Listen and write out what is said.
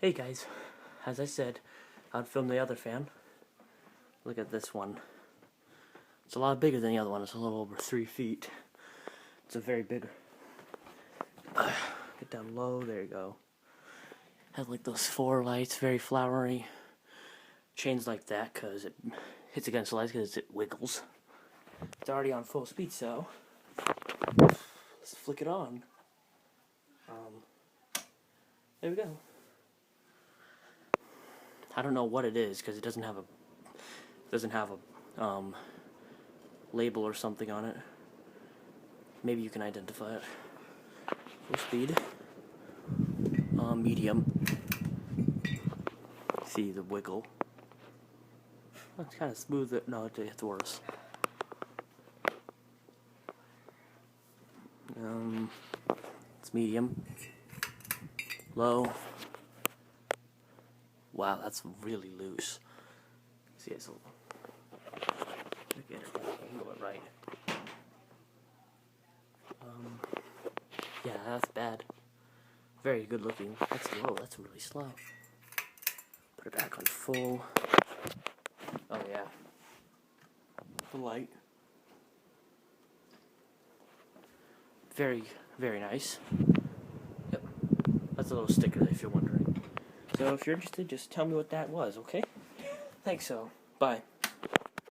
Hey guys, as I said, I'd film the other fan. Look at this one. It's a lot bigger than the other one. It's a little over 3 feet. It's a very big. Get down low. There you go. Has like those 4 lights, very flowery. Chains like that because it hits against the lights because it wiggles. It's already on full speed, so let's flick it on. There we go. I don't know what it is because it doesn't have a label or something on it. Maybe you can identify it. Full speed. Medium. See the wiggle. It's kind of smooth. No, it's worse. It's medium. Low. Wow, that's really loose. See, it's a little. Look at it. Angle it right. Yeah, that's bad. Very good looking. That's low. That's really slow. Put it back on full. Oh yeah. The light. Very, very nice. Yep. That's a little sticker if you're wondering. So if you're interested, just tell me what that was, okay? Thanks, so. Bye.